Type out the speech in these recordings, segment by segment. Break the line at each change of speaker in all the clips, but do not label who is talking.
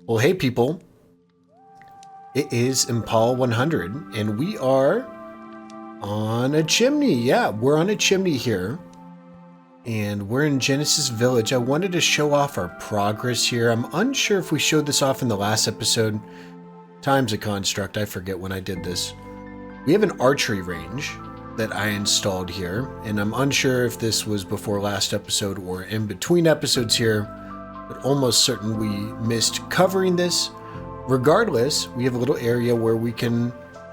Well, hey people, it is Impala 100 and we are on a chimney. Yeah, we're on a chimney here and we're in Genesis Village. I wanted to show off our progress here. I'm unsure if we showed this off in the last episode. Time's a construct, I forget when I did this. We have an archery range that I installed here, and I'm unsure if this was before last episode or in between episodes here, but almost certain we missed covering this. Regardless, we have a little area where we can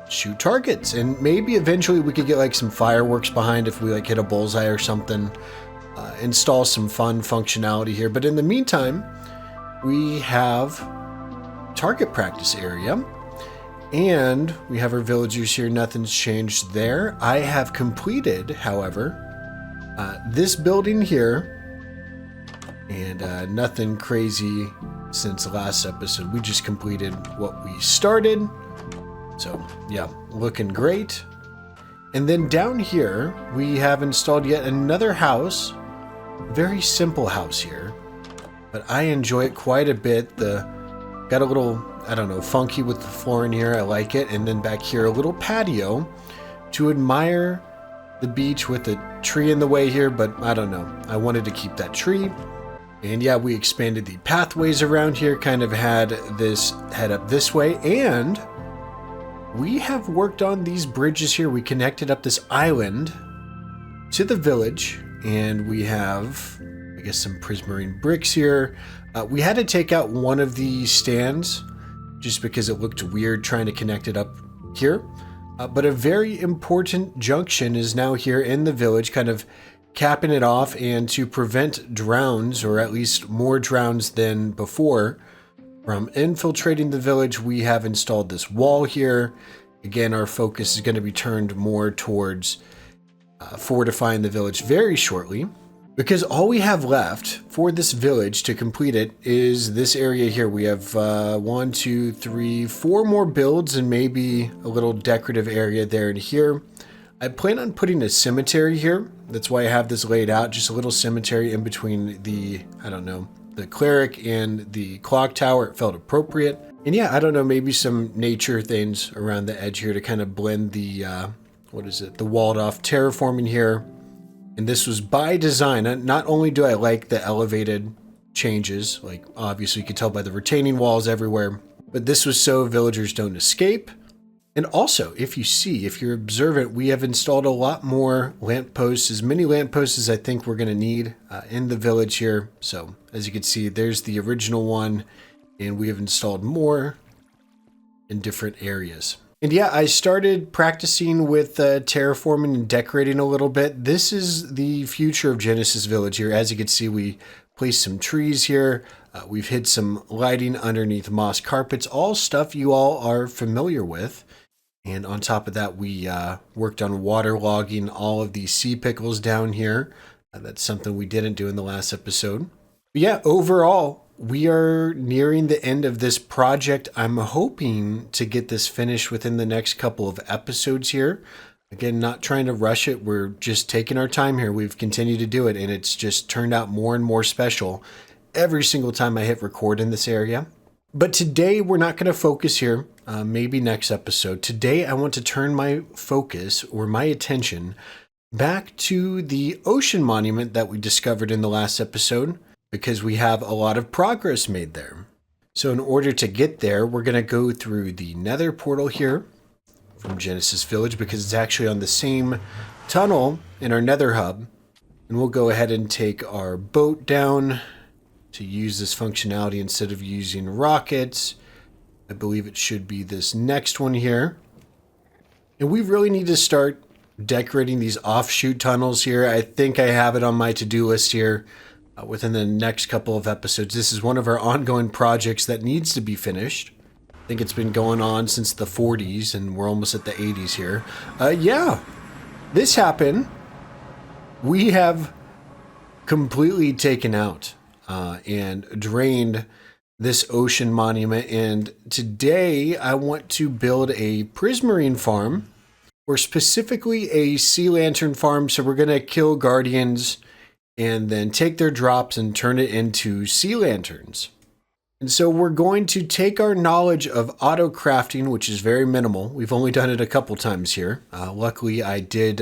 shoot targets, and maybe eventually we could get like some fireworks behind if we like hit a bullseye or something. Install some fun functionality here, but in the meantime, we have target practice area. And we have our villagers here. Nothing's changed there. I have completed, however, this building here. And nothing crazy since the last episode. We just completed what we started. So, yeah, looking great. And then down here, we have installed yet another house. Very simple house here. But I enjoy it quite a bit. Got a little, I don't know, funky with the floor in here. I like it. And then back here, a little patio to admire the beach with a tree in the way here. But I don't know. I wanted to keep that tree. And yeah, we expanded the pathways around here, kind of had this head up this way. And we have worked on these bridges here. We connected up this island to the village. And we have, I guess, some prismarine bricks here. We had to take out one of the stands just because it looked weird trying to connect it up here. But a very important junction is now here in the village, kind of capping it off, and to prevent drowns, or at least more drowns than before, from infiltrating the village, we have installed this wall here. Again, our focus is going to be turned more towards fortifying the village very shortly. Because all we have left for this village to complete it is this area here. We have 1, 2, 3, 4 more builds and maybe a little decorative area there and here. I plan on putting a cemetery here. That's why I have this laid out. Just a little cemetery in between the, I don't know, the cleric and the clock tower. It felt appropriate. And yeah, I don't know, maybe some nature things around the edge here to kind of blend the, the walled off terraforming here. And this was by design. Not only do I like the elevated changes, like obviously you can tell by the retaining walls everywhere, but this was so villagers don't escape. And also, if you're observant, we have installed a lot more lampposts, as many lampposts as I think we're going to need in the village here. So as you can see, there's the original one, and we have installed more in different areas. And yeah, I started practicing with terraforming and decorating a little bit. This is the future of Genesis Village here. As you can see, we placed some trees here. We've hid some lighting underneath moss carpets, all stuff you all are familiar with. And on top of that, we worked on waterlogging all of these sea pickles down here. That's something we didn't do in the last episode. But yeah, overall, we are nearing the end of this project. I'm hoping to get this finished within the next couple of episodes here. Again, not trying to rush it. We're just taking our time here. We've continued to do it, and it's just turned out more and more special every single time I hit record in this area. But today, we're not going to focus here. Maybe next episode. Today, I want to turn my focus or my attention back to the ocean monument that we discovered in the last episode, because we have a lot of progress made there. So in order to get there, we're going to go through the nether portal here from Genesis Village, because it's actually on the same tunnel in our nether hub. And we'll go ahead and take our boat down to use this functionality instead of using rockets. I believe it should be this next one here. And we really need to start decorating these offshoot tunnels here. I think I have it on my to-do list here. Within the next couple of episodes. This is one of our ongoing projects that needs to be finished. I think it's been going on since the 40s, and we're almost at the 80s here. Yeah, this happened. We have completely taken out and drained this ocean monument, and today I want to build a prismarine farm, or specifically a sea lantern farm. So we're going to kill guardians and then take their drops and turn it into sea lanterns. And so we're going to take our knowledge of auto-crafting, which is very minimal. We've only done it a couple times here. Luckily, I did,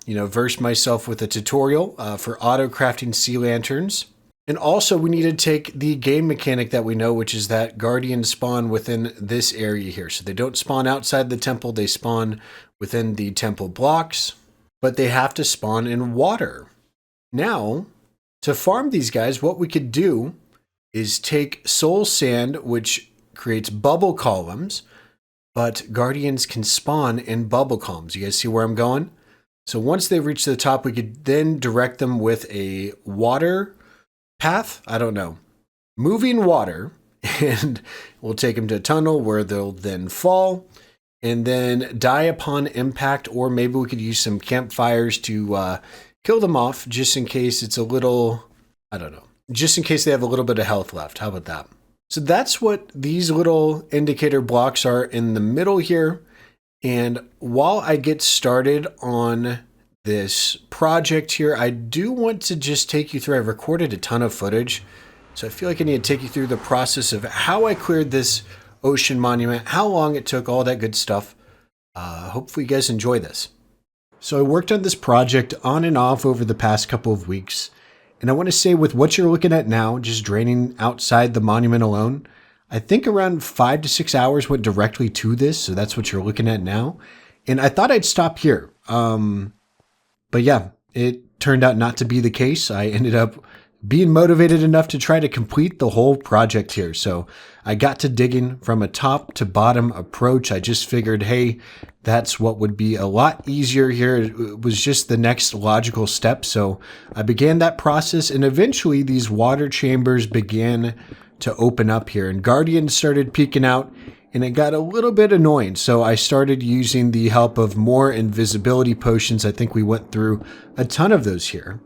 verse myself with a tutorial for auto-crafting sea lanterns. And also, we need to take the game mechanic that we know, which is that guardians spawn within this area here. So they don't spawn outside the temple, they spawn within the temple blocks, but they have to spawn in water. Now, to farm these guys, what we could do is take soul sand, which creates bubble columns, but guardians can spawn in bubble columns. You guys see where I'm going? So once they reach the top, we could then direct them with a water path. I don't know. Moving water, and we'll take them to a tunnel where they'll then fall and then die upon impact, or maybe we could use some campfires to kill them off just in case it's a little, I don't know. Just in case they have a little bit of health left. How about that? So that's what these little indicator blocks are in the middle here. And while I get started on this project here, I do want to just take you through. I've recorded a ton of footage, so I feel like I need to take you through the process of how I cleared this ocean monument, how long it took, all that good stuff. Hopefully you guys enjoy this. So I worked on this project on and off over the past couple of weeks. And I want to say with what you're looking at now, just draining outside the monument alone, I think around 5 to 6 hours went directly to this. So that's what you're looking at now. And I thought I'd stop here. But yeah, it turned out not to be the case. I ended up being motivated enough to try to complete the whole project here. So I got to digging from a top to bottom approach. I just figured, hey, that's what would be a lot easier here. It was just the next logical step. So I began that process, and eventually these water chambers began to open up here, and guardians started peeking out, and it got a little bit annoying. So I started using the help of more invisibility potions. I think we went through a ton of those here.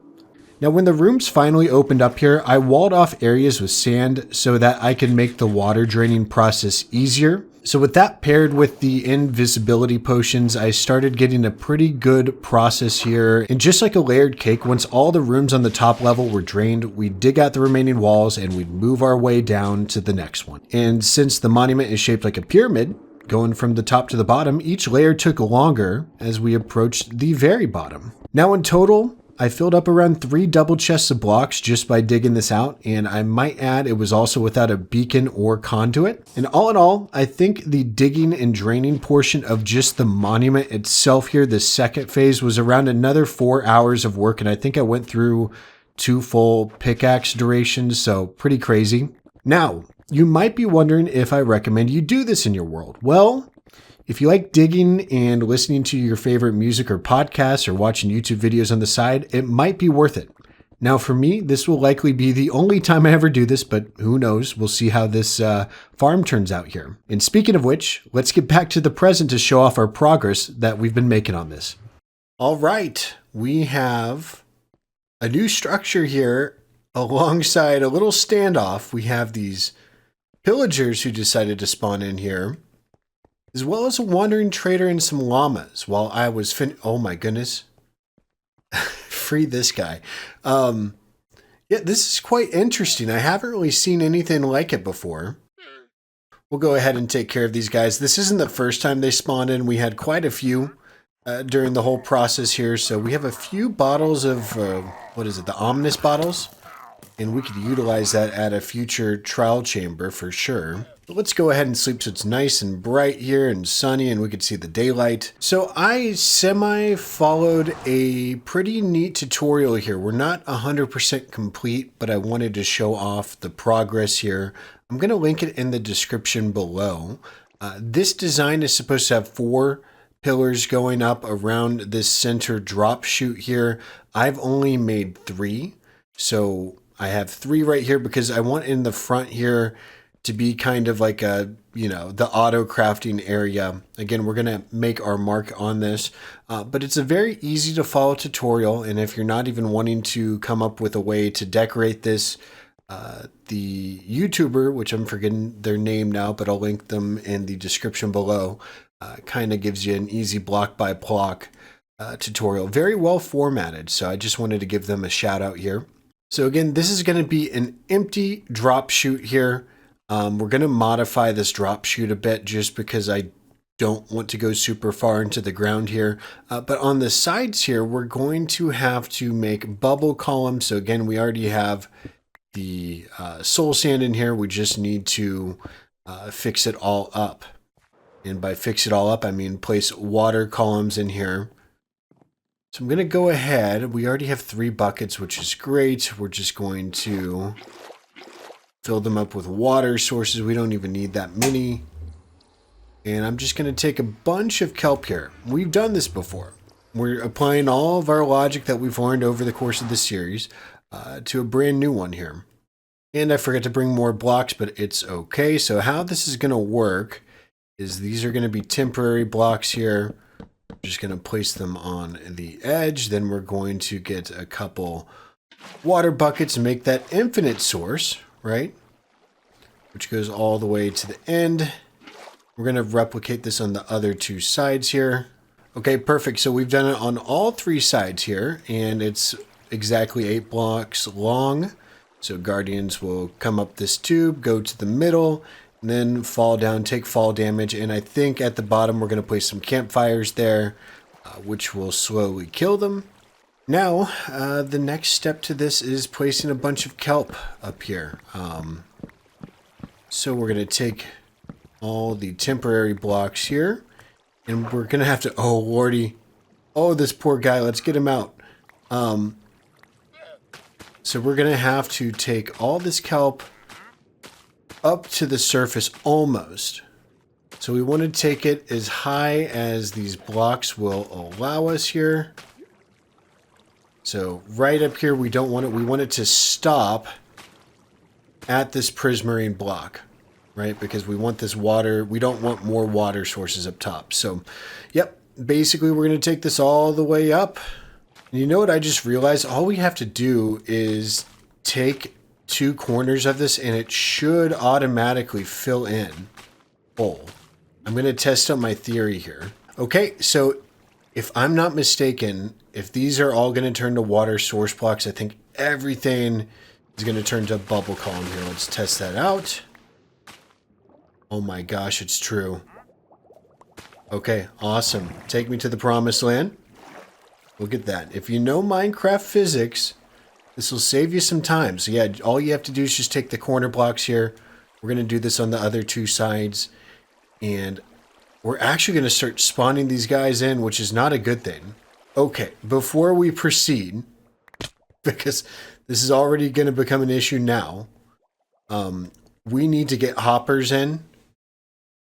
Now, when the rooms finally opened up here, I walled off areas with sand so that I could make the water draining process easier. So with that paired with the invisibility potions, I started getting a pretty good process here. And just like a layered cake, once all the rooms on the top level were drained, we'd dig out the remaining walls and we'd move our way down to the next one. And since the monument is shaped like a pyramid, going from the top to the bottom, each layer took longer as we approached the very bottom. Now in total, I filled up around 3 double chests of blocks just by digging this out, and I might add it was also without a beacon or conduit. And all in all, I think the digging and draining portion of just the monument itself here, the second phase, was around another 4 hours of work, and I think I went through 2 full pickaxe durations, so pretty crazy. Now, you might be wondering if I recommend you do this in your world. Well, if you like digging and listening to your favorite music or podcasts or watching YouTube videos on the side, it might be worth it. Now for me, this will likely be the only time I ever do this, but who knows? We'll see how this farm turns out here. And speaking of which, let's get back to the present to show off our progress that we've been making on this. All right, we have a new structure here alongside a little standoff. We have these pillagers who decided to spawn in here, as well as a wandering trader and some llamas while I was oh my goodness. Free this guy. Yeah, this is quite interesting. I haven't really seen anything like it before. We'll go ahead and take care of these guys. This isn't the first time they spawned in. We had quite a few during the whole process here. So we have a few bottles of, what is it, the ominous bottles? And we could utilize that at a future trial chamber for sure. But let's go ahead and sleep so it's nice and bright here and sunny and we could see the daylight. So I semi-followed a pretty neat tutorial here. We're not 100% complete, but I wanted to show off the progress here. I'm going to link it in the description below. This design is supposed to have 4 pillars going up around this center drop chute here. I've only made 3. So I have 3 right here because I want in the front here to be kind of like a, the auto crafting area. Again, we're going to make our mark on this, but it's a very easy to follow tutorial. And if you're not even wanting to come up with a way to decorate this, the YouTuber, which I'm forgetting their name now, but I'll link them in the description below, kind of gives you an easy block by block tutorial. Very well formatted. So I just wanted to give them a shout out here. So again, this is going to be an empty drop chute here. We're going to modify this drop chute a bit just because I don't want to go super far into the ground here. But on the sides here, we're going to have to make bubble columns. So again, we already have the soul sand in here. We just need to fix it all up. And by fix it all up, I mean place water columns in here. So I'm going to go ahead. We already have 3 buckets, which is great. We're just going to fill them up with water sources. We don't even need that many. And I'm just going to take a bunch of kelp here. We've done this before. We're applying all of our logic that we've learned over the course of the series to a brand new one here. And I forgot to bring more blocks, but it's okay. So how this is going to work is these are going to be temporary blocks here. I'm just going to place them on the edge. Then we're going to get a couple water buckets and make that infinite source, right? Which goes all the way to the end. We're going to replicate this on the other 2 sides here. Okay, perfect. So we've done it on all 3 sides here, and it's exactly 8 blocks long. So guardians will come up this tube, go to the middle, and then fall down, take fall damage. And I think at the bottom we're going to place some campfires there, which will slowly kill them. Now, the next step to this is placing a bunch of kelp up here. So we're going to take all the temporary blocks here, and we're gonna have to, oh lordy, oh this poor guy, let's get him out. So we're gonna have to take all this kelp up to the surface almost. So we want to take it as high as these blocks will allow us here. So right up here, we don't want it, we want it to stop at this prismarine block. Right, because we want this water, we don't want more water sources up top. So, yep, basically we're going to take this all the way up. And you know what I just realized? All we have to do is take 2 corners of this and it should automatically fill in full. I'm going to test out my theory here. Okay, so if I'm not mistaken, if these are all going to turn to water source blocks, I think everything is going to turn to a bubble column here. Let's test that out. Oh my gosh, it's true. Okay, awesome. Take me to the promised land. Look at that. If you know Minecraft physics, this will save you some time. So yeah, all you have to do is just take the corner blocks here. We're going to do this on the other 2 sides. And we're actually going to start spawning these guys in, which is not a good thing. Okay, before we proceed, because this is already going to become an issue now, we need to get hoppers in.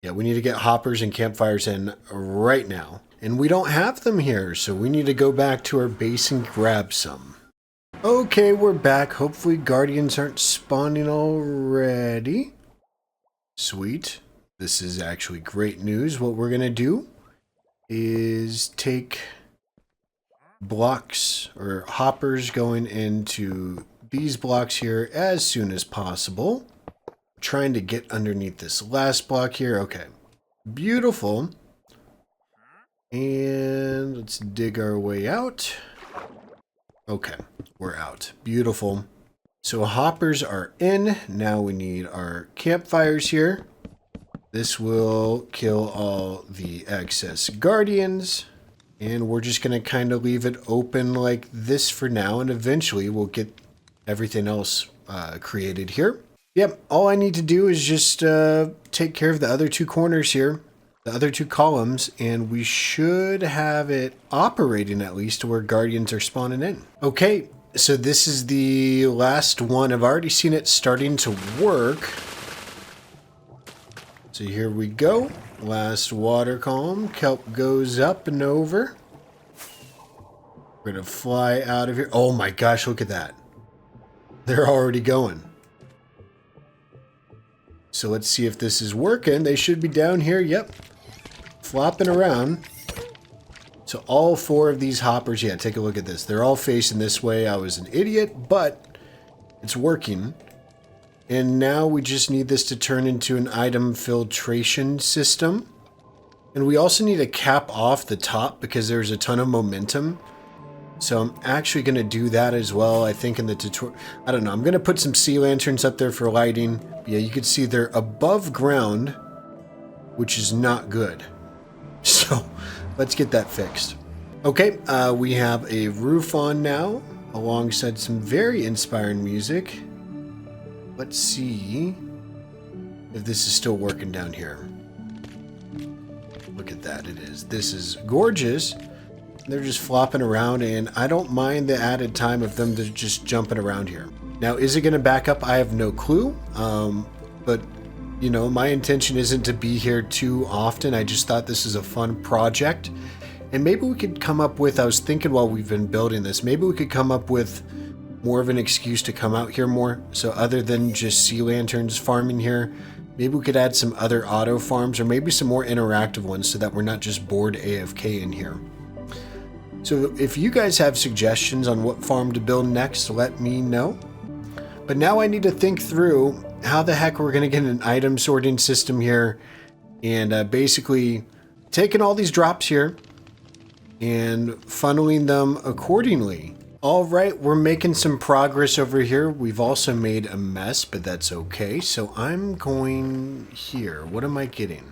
Yeah, we need to get hoppers and campfires in right now. And we don't have them here, so we need to go back to our base and grab some. Okay, we're back. Hopefully guardians aren't spawning already. Sweet. This is actually great news. What we're going to do is take blocks or hoppers going into these blocks here as soon as possible. Trying to get underneath this last block here. Okay, beautiful. And let's dig our way out. Okay, we're out. Beautiful. So hoppers are in. Now we need our campfires here. This will kill all the excess guardians. And we're just going to kind of leave it open like this for now. And eventually we'll get everything else created here. Yep, all I need to do is just take care of the other 2 corners here, the other 2 columns, and we should have it operating at least to where guardians are spawning in. Okay, so this is the last one. I've already seen it starting to work. So here we go. Last water column. Kelp goes up and over. We're going to fly out of here. Oh my gosh, look at that. They're already going. So let's see if this is working. They should be down here. Yep. Flopping around. So all 4 of these hoppers, yeah, take a look at this. They're all facing this way. I was an idiot, but it's working. And now we just need this to turn into an item filtration system. And we also need to cap off the top because there's a ton of momentum. So I'm actually going to do that as well, I think, in the tutorial. I don't know. I'm going to put some sea lanterns up there for lighting. Yeah, you can see they're above ground, which is not good. So let's get that fixed. Okay, we have a roof on now, alongside some very inspiring music. Let's see if this is still working down here. Look at that, it is. This is gorgeous. They're just flopping around, and I don't mind the added time of them just jumping around here. Now, is it going to back up? I have no clue. But, you know, my intention isn't to be here too often. I just thought this is a fun project. And maybe we could come up with, I was thinking while we've been building this, maybe we could come up with more of an excuse to come out here more. So other than just sea lanterns farming here, maybe we could add some other auto farms, or maybe some more interactive ones, so that we're not just bored AFK in here. So if you guys have suggestions on what farm to build next, let me know. But now I need to think through how the heck we're going to get an item sorting system here, and basically taking all these drops here and funneling them accordingly. All right, we're making some progress over here. We've also made a mess, but that's okay. So I'm going here. What am I getting?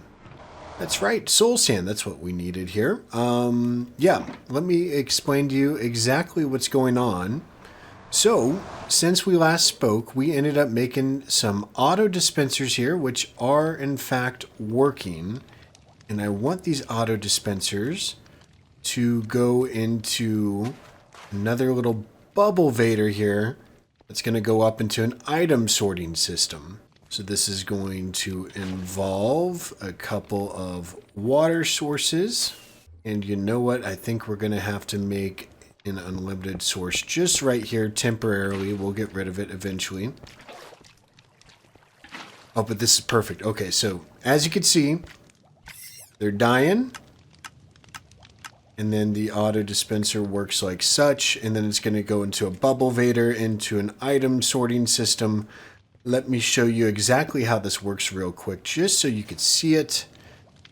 That's right, soul sand. That's what we needed here. Yeah, let me explain to you exactly what's going on. So, since we last spoke, we ended up making some auto dispensers here, which are in fact working. And I want these auto dispensers to go into another little bubble vader here that's going to go up into an item sorting system. So this is going to involve a couple of water sources. And you know what? I think we're going to have to make an unlimited source just right here temporarily. We'll get rid of it eventually. Oh, but this is perfect. Okay, so as you can see, they're dying. And then the auto dispenser works like such. And then it's going to go into a bubble vader, into an item sorting system. Let me show you exactly how this works real quick, just so you could see it.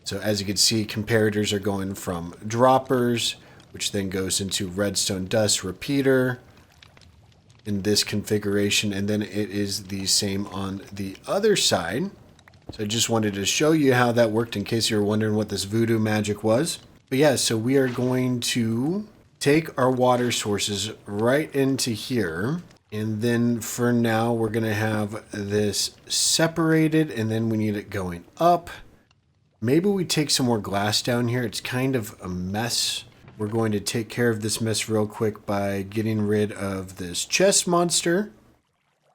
So as you can see, comparators are going from droppers, which then goes into redstone dust repeater in this configuration. And then it is the same on the other side. So I just wanted to show you how that worked in case you were wondering what this voodoo magic was. But yeah, so we are going to take our water sources right into here. And then for now, we're going to have this separated, and then we need it going up. Maybe we take some more glass down here. It's kind of a mess. We're going to take care of this mess real quick by getting rid of this chest monster.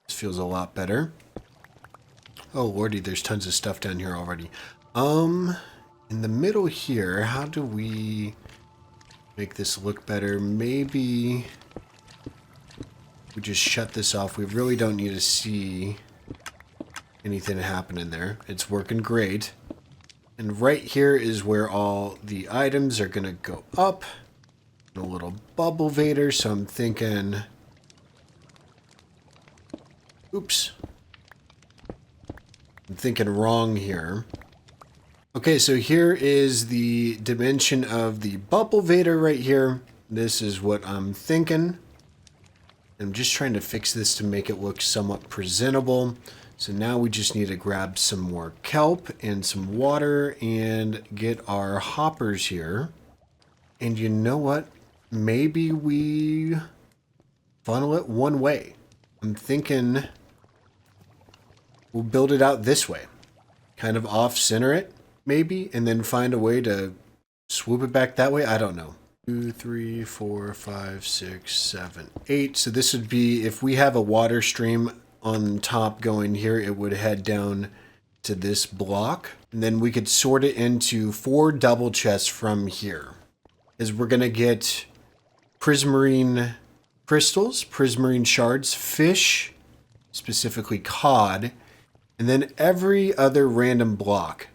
This feels a lot better. Oh, lordy, there's tons of stuff down here already. In the middle here, how do we make this look better? Maybe we just shut this off. We really don't need to see anything happening there. It's working great. And right here is where all the items are going to go up. A little bubble vader, so I'm thinking... Oops. I'm thinking wrong here. Okay, so here is the dimension of the bubble vader right here. This is what I'm thinking. I'm just trying to fix this to make it look somewhat presentable. So now we just need to grab some more kelp and some water and get our hoppers here. And you know what? Maybe we funnel it one way. I'm thinking we'll build it out this way. Kind of off-center it, maybe, and then find a way to swoop it back that way. I don't know. 2, 3, 4, 5, 6, 7, 8. So this would be, if we have a water stream on top going here, it would head down to this block. And then we could sort it into 4 double chests from here. As we're going to get prismarine crystals, prismarine shards, fish, specifically cod, and then every other random block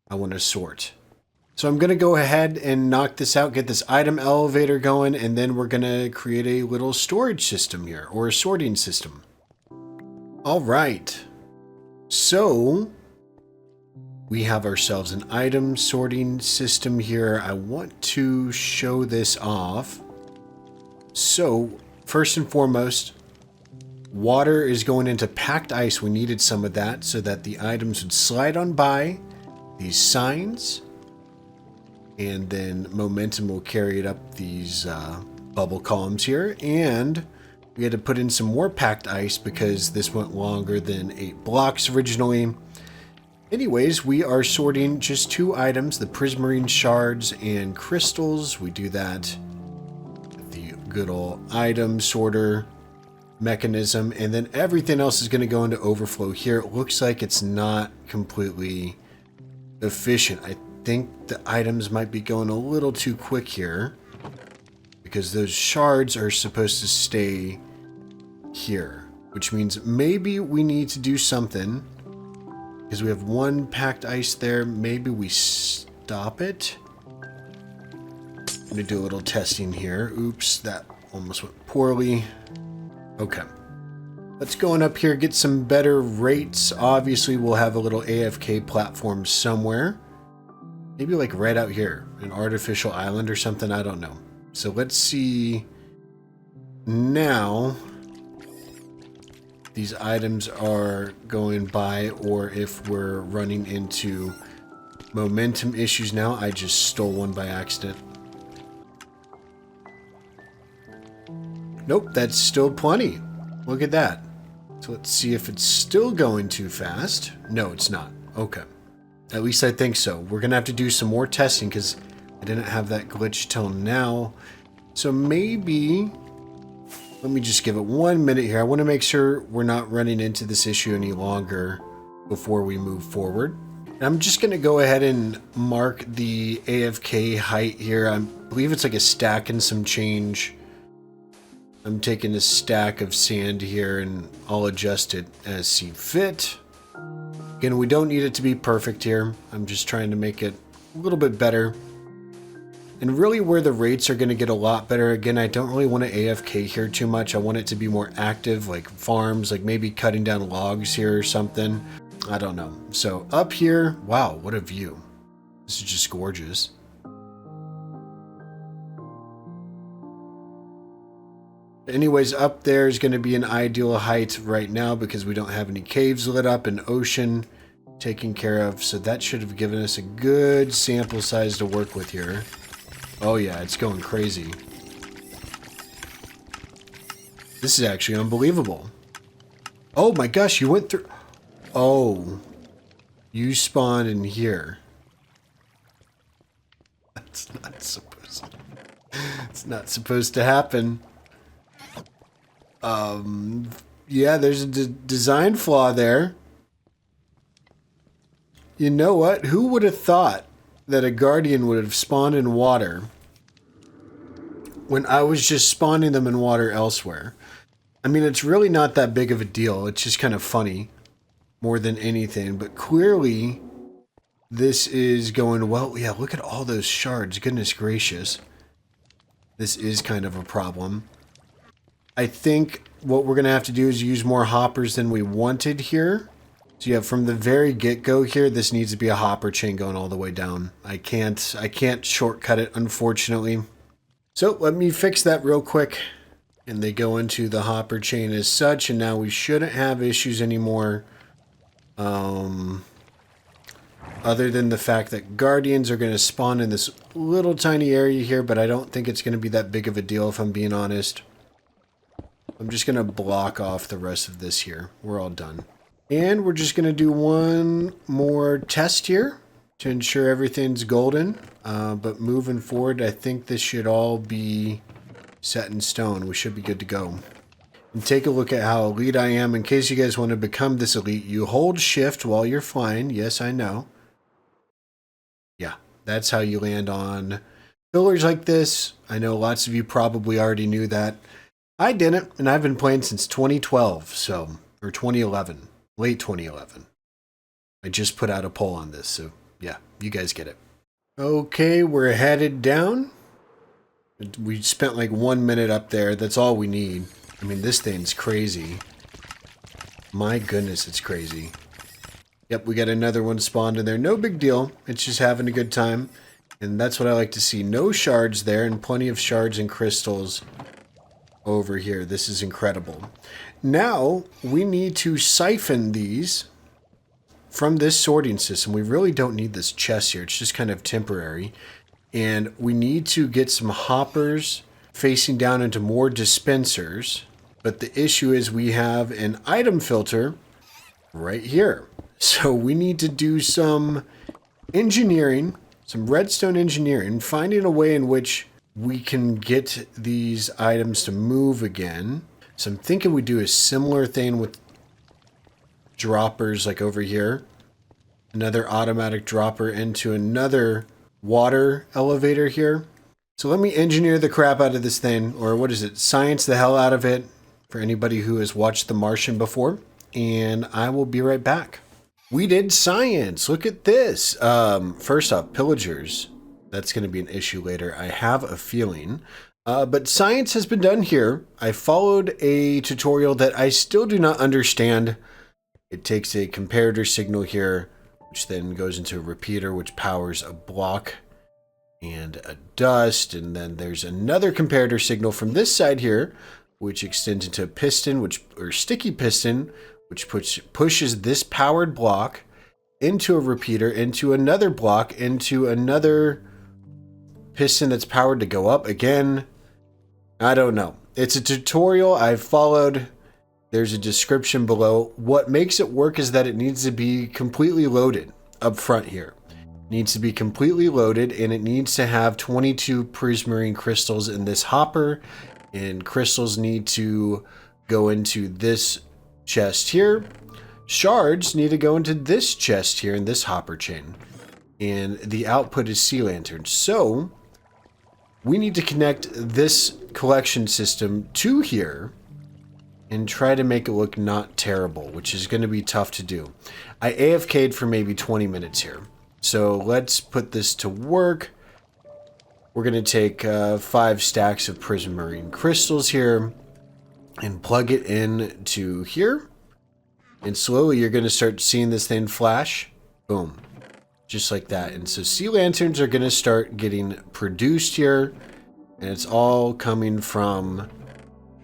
I want to sort. So I'm going to go ahead and knock this out, get this item elevator going, and then we're going to create a little storage system here, or a sorting system. All right. So we have ourselves an item sorting system here. I want to show this off. So, first and foremost, water is going into packed ice. We needed some of that so that the items would slide on by these signs. And then momentum will carry it up these bubble columns here. And we had to put in some more packed ice because this went longer than 8 blocks originally. Anyways, we are sorting just 2 items, the prismarine shards and crystals. We do that with the good old item sorter mechanism. And then everything else is going to go into overflow here. It looks like it's not completely efficient. I think the items might be going a little too quick here because those shards are supposed to stay here, which means maybe we need to do something because we have 1 packed ice there. Maybe we stop it. I'm going to do a little testing here. Oops, that almost went poorly. Okay. Let's go on up here, get some better rates. Obviously, we'll have a little AFK platform somewhere. Maybe like right out here, an artificial island or something, I don't know. So let's see now these items are going by or if we're running into momentum issues now. I just stole one by accident. Nope, that's still plenty. Look at that. So let's see if it's still going too fast. No, it's not. Okay. At least I think so. We're going to have to do some more testing because I didn't have that glitch till now. So maybe, let me just give it 1 minute here. I want to make sure we're not running into this issue any longer before we move forward. And I'm just going to go ahead and mark the AFK height here. I believe it's like a stack and some change. I'm taking a stack of sand here and I'll adjust it as see fit. Again, we don't need it to be perfect here. I'm just trying to make it a little bit better. And really where the rates are going to get a lot better, again, I don't really want to AFK here too much. I want it to be more active, like farms, like maybe cutting down logs here or something. I don't know. So up here, wow, what a view. This is just gorgeous. Anyways, up there is going to be an ideal height right now because we don't have any caves lit up and ocean taken care of. So that should have given us a good sample size to work with here. Oh yeah, it's going crazy. This is actually unbelievable. Oh my gosh, you went through... Oh, you spawned in here. That's not supposed to... It's not supposed to happen. Yeah, there's a design flaw there. You know what? Who would have thought that a guardian would have spawned in water when I was just spawning them in water elsewhere? I mean, it's really not that big of a deal. It's just kind of funny more than anything. But clearly, this is going well. Yeah, look at all those shards. Goodness gracious. This is kind of a problem. I think what we're going to have to do is use more hoppers than we wanted here. So yeah, from the very get-go here, this needs to be a hopper chain going all the way down. I can't shortcut it, unfortunately. So let me fix that real quick. And they go into the hopper chain as such, and now we shouldn't have issues anymore. Other than the fact that guardians are going to spawn in this little tiny area here, but I don't think it's going to be that big of a deal if I'm being honest. I'm just going to block off the rest of this here. We're all done. And we're just going to do one more test here to ensure everything's golden. But moving forward, I think this should all be set in stone. We should be good to go. And take a look at how elite I am. In case you guys want to become this elite, you hold shift while you're flying. Yes, I know. Yeah, that's how you land on pillars like this. I know lots of you probably already knew that. I didn't, and I've been playing since 2012, so, or 2011, late 2011. I just put out a poll on this, so yeah, you guys get it. Okay, we're headed down. We spent like 1 minute up there. That's all we need. I mean, this thing's crazy. My goodness, it's crazy. Yep, we got another one spawned in there. No big deal. It's just having a good time. And that's what I like to see. No shards there, and plenty of shards and crystals over here. This is incredible. Now we need to siphon these from this sorting system. We really don't need this chest here. It's just kind of temporary. And we need to get some hoppers facing down into more dispensers. But the issue is we have an item filter right here. So we need to do some engineering, some redstone engineering, finding a way in which we can get these items to move again. So I'm thinking we do a similar thing with droppers like over here. Another automatic dropper into another water elevator here. So let me engineer the crap out of this thing, or what is it? Science the hell out of it for anybody who has watched The Martian before. And I will be right back. We did science. Look at this. First off, pillagers. That's going to be an issue later, I have a feeling. But science has been done here. I followed a tutorial that I still do not understand. It takes a comparator signal here, which then goes into a repeater, which powers a block and a dust. And then there's another comparator signal from this side here, which extends into a piston, or sticky piston, which pushes this powered block into a repeater, into another block, into another piston that's powered to go up again. I don't know. It's a tutorial I've followed. There's a description below. What makes it work is that it needs to be completely loaded up front here. It needs to be completely loaded, and it needs to have 22 prismarine crystals in this hopper, and crystals need to go into this chest here. Shards need to go into this chest here in this hopper chain, and the output is sea lanterns. So we need to connect this collection system to here and try to make it look not terrible, which is going to be tough to do. I AFK'd for maybe 20 minutes here. So let's put this to work. We're going to take 5 stacks of prismarine crystals here and plug it in to here. And slowly you're going to start seeing this thing flash. Boom. Just like that. And so sea lanterns are going to start getting produced here. And it's all coming from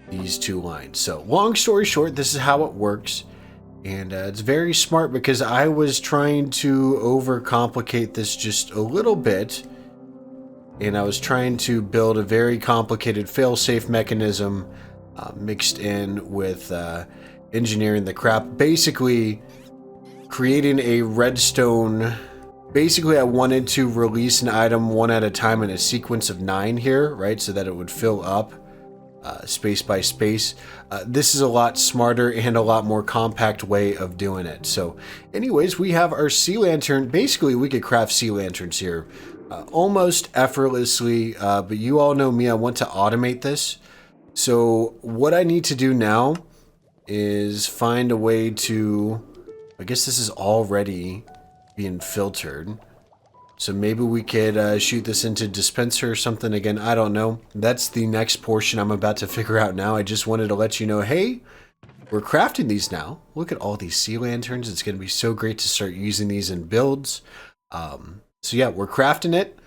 these 2 lines. So long story short, this is how it works. And it's very smart because I was trying to overcomplicate this just a little bit. And I was trying to build a very complicated fail-safe mechanism mixed in with engineering the crap. Basically, creating a redstone. Basically, I wanted to release an item one at a time in a sequence of 9 here, right? So that it would fill up space by space. This is a lot smarter and a lot more compact way of doing it. So anyways, we have our sea lantern. Basically, we could craft sea lanterns here almost effortlessly, but you all know me, I want to automate this. So what I need to do now is find a way to, I guess this is already being filtered. So maybe we could shoot this into dispenser or something again. I don't know. That's the next portion I'm about to figure out now. I just wanted to let you know, hey, we're crafting these now. Look at all these sea lanterns. It's going to be so great to start using these in builds. So yeah, we're crafting it.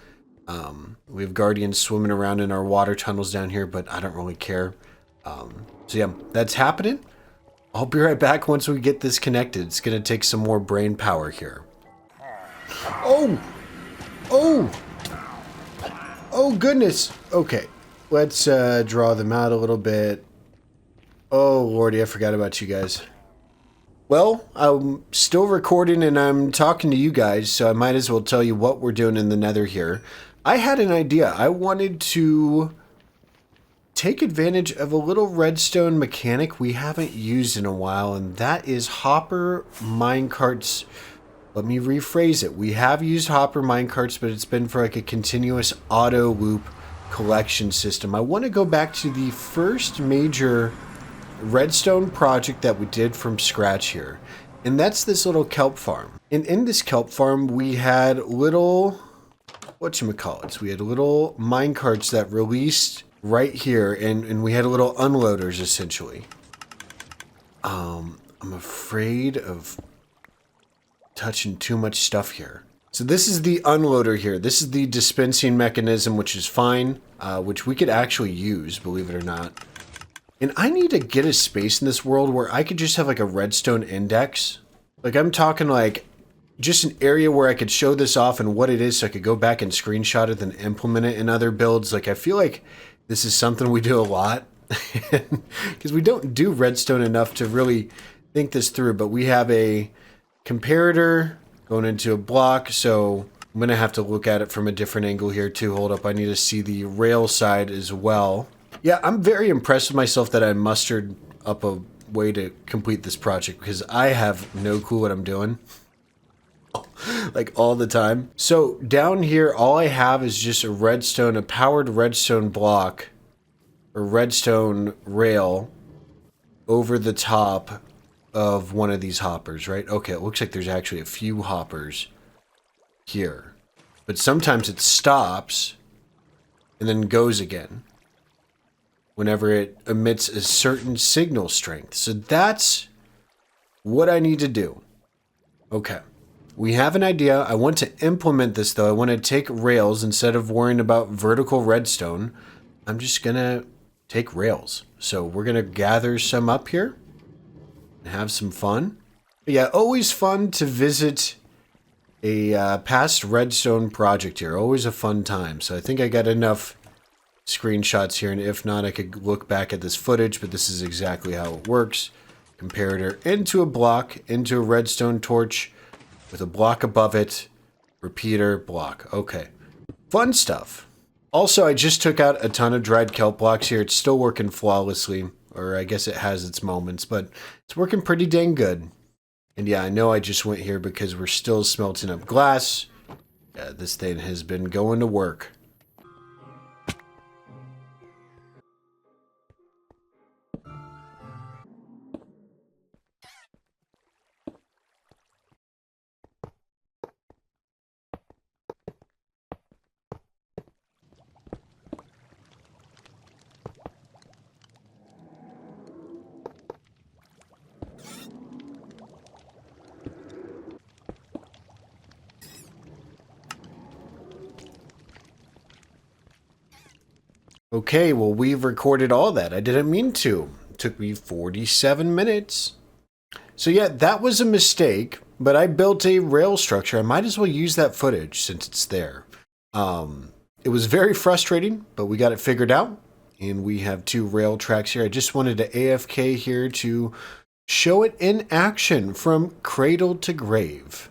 We have guardians swimming around in our water tunnels down here, but I don't really care. So yeah, that's happening. I'll be right back once we get this connected. It's going to take some more brain power here. Oh! Oh! Oh, goodness. Okay. Let's draw them out a little bit. Oh, lordy, I forgot about you guys. Well, I'm still recording and I'm talking to you guys, so I might as well tell you what we're doing in the nether here. I had an idea. I wanted to take advantage of a little redstone mechanic we haven't used in a while, and that is hopper minecarts. Let me rephrase it. We have used hopper minecarts, but it's been for like a continuous auto loop collection system. I want to go back to the first major redstone project that we did from scratch here, and that's this little kelp farm. And in this kelp farm, we had little, whatchamacallits, we had little minecarts that released right here, and we had little unloaders essentially. I'm afraid of touching too much stuff here. So this is the unloader here. This is the dispensing mechanism, which is fine, which we could actually use, believe it or not. And I need to get a space in this world where I could just have like a redstone index. Like I'm talking like just an area where I could show this off and what it is so I could go back and screenshot it and implement it in other builds. Like I feel like this is something we do a lot because we don't do redstone enough to really think this through. But we have a comparator going into a block, so I'm going to have to look at it from a different angle here too. Hold up, I need to see the rail side as well. Yeah, I'm very impressed with myself that I mustered up a way to complete this project because I have no clue what I'm doing. Like all the time. So down here, all I have is just a powered redstone block or redstone rail over the top of one of these hoppers, right? Okay, it looks like there's actually a few hoppers here. But sometimes it stops and then goes again whenever it emits a certain signal strength. So that's what I need to do. Okay. We have an idea. I want to implement this though. I want to take rails instead of worrying about vertical redstone. I'm just going to take rails. So we're going to gather some up here and have some fun. But yeah, always fun to visit a past redstone project here. Always a fun time. So I think I got enough screenshots here, and if not, I could look back at this footage, but this is exactly how it works. Comparator into a block, into a redstone torch, with a block above it, repeater, block. Okay. Fun stuff. Also, I just took out a ton of dried kelp blocks here. It's still working flawlessly, or I guess it has its moments, but it's working pretty dang good. And yeah, I know I just went here because we're still smelting up glass. Yeah, this thing has been going to work. Okay, well, we've recorded all that. I didn't mean to. It took me 47 minutes. So yeah, that was a mistake, but I built a rail structure. I might as well use that footage since it's there. It was very frustrating, but we got it figured out. And we have 2 rail tracks here. I just wanted to AFK here to show it in action from cradle to grave.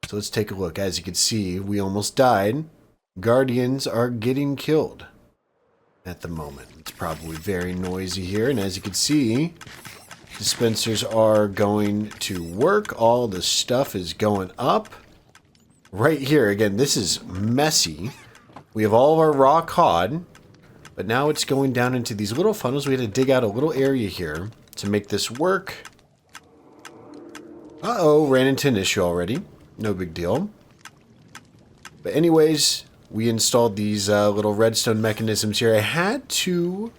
So let's take a look. As you can see, we almost died. Guardians are getting killed at the moment. It's probably very noisy here, and as you can see, dispensers are going to work. All the stuff is going up. Right here, again, this is messy. We have all of our raw cod, but now it's going down into these little funnels. We had to dig out a little area here to make this work. Uh-oh, ran into an issue already. No big deal. But anyways, we installed these little redstone mechanisms here. I had to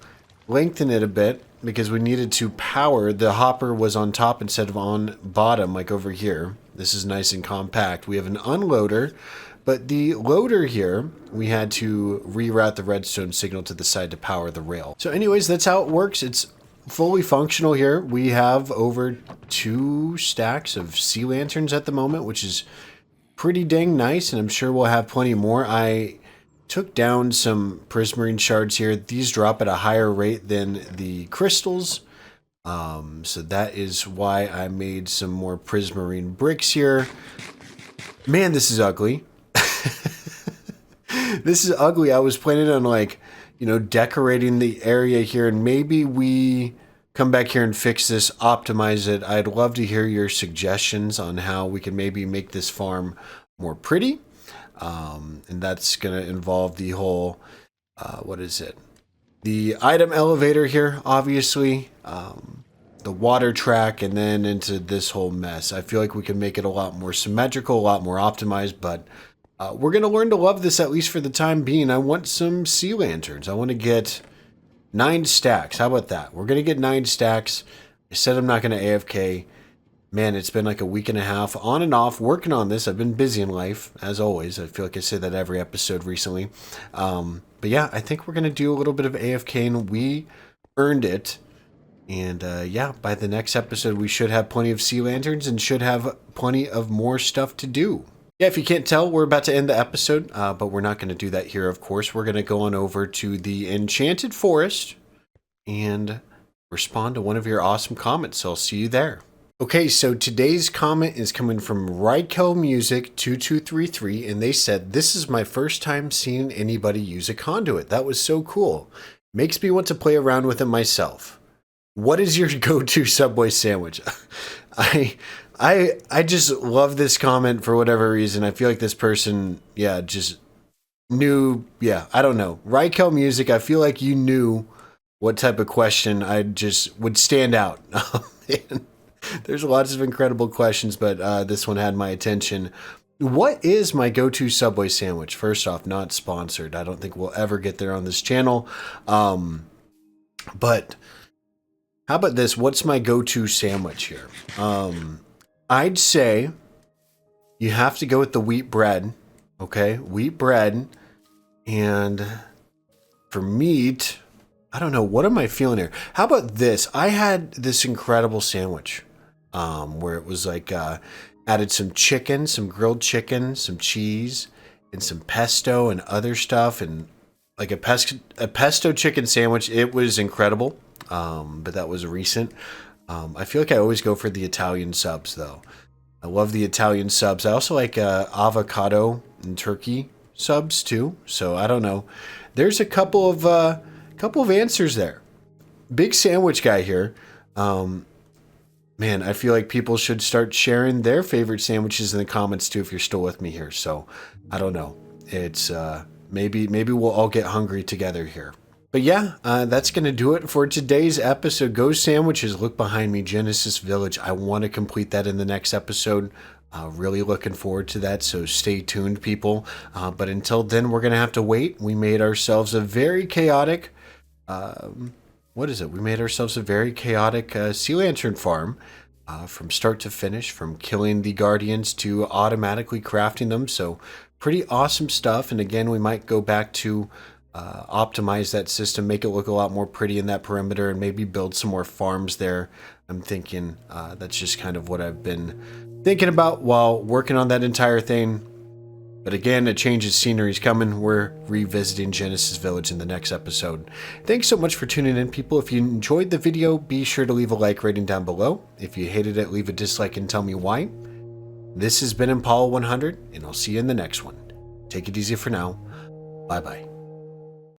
lengthen it a bit because we needed to power. The hopper was on top instead of on bottom, like over here. This is nice and compact. We have an unloader, but the loader here, we had to reroute the redstone signal to the side to power the rail. So anyways, that's how it works. It's fully functional here. We have over 2 stacks of sea lanterns at the moment, which is pretty dang nice, and I'm sure we'll have plenty more. I took down some prismarine shards here. These drop at a higher rate than the crystals, so that is why I made some more prismarine bricks here. Man, this is ugly. This is ugly. I was planning on, like, you know, decorating the area here, and maybe we come back here and fix this, optimize it. I'd love to hear your suggestions on how we can maybe make this farm more pretty. And that's going to involve the whole, what is it? The item elevator here, obviously, the water track, and then into this whole mess. I feel like we can make it a lot more symmetrical, a lot more optimized, but we're going to learn to love this, at least for the time being. I want some sea lanterns. I want to get 9 stacks. How about that? We're going to get 9 stacks. I said I'm not going to AFK. Man, it's been like a week and a half on and off working on this. I've been busy in life, as always. I feel like I say that every episode recently. But yeah, I think we're going to do a little bit of AFK, and we earned it And yeah, by the next episode, we should have plenty of sea lanterns and should have plenty of more stuff to do. Yeah, if you can't tell, we're about to end the episode, but we're not going to do that here, of course. We're going to go on over to the Enchanted Forest and respond to one of your awesome comments. So I'll see you there. Okay, so today's comment is coming from Rykel Music 2233, and they said, "This is my first time seeing anybody use a conduit. That was so cool. Makes me want to play around with it myself. What is your go-to Subway sandwich?" I just love this comment for whatever reason. I feel like this person, yeah, just knew, yeah, I don't know. Rykel Music, I feel like you knew what type of question I just would stand out. Man, there's lots of incredible questions, but this one had my attention. What is my go-to Subway sandwich? First off, not sponsored. I don't think we'll ever get there on this channel. But how about this? What's my go-to sandwich here? I'd say you have to go with the wheat bread. Okay, wheat bread. And for meat, I don't know. What am I feeling here? How about this? I had this incredible sandwich where it was like added some chicken, some grilled chicken, some cheese, and some pesto and other stuff, and like a pesto chicken sandwich. It was incredible, but that was recent. I feel like I always go for the Italian subs, though. I love the Italian subs. I also like avocado and turkey subs too. So I don't know. There's a couple of answers there. Big sandwich guy here. Man, I feel like people should start sharing their favorite sandwiches in the comments too if you're still with me here. So I don't know. It's maybe we'll all get hungry together here. But yeah, that's going to do it for today's episode. Go Sandwiches. Look behind me, Genesis Village. I want to complete that in the next episode. Really looking forward to that, so stay tuned, people. But until then, we're going to have to wait. We made ourselves a very chaotic... what is it? We made ourselves a very chaotic sea lantern farm from start to finish, from killing the guardians to automatically crafting them. So pretty awesome stuff. And again, we might go back to... optimize that system, make it look a lot more pretty in that perimeter, and maybe build some more farms there. I'm thinking that's just kind of what I've been thinking about while working on that entire thing. But again, a change of scenery is coming. We're revisiting Genesis Village in the next episode. Thanks so much for tuning in, people. If you enjoyed the video, be sure to leave a like rating down below. If you hated it, leave a dislike and tell me why. This has been Impala 100, and I'll see you in the next one. Take it easy for now. Bye-bye.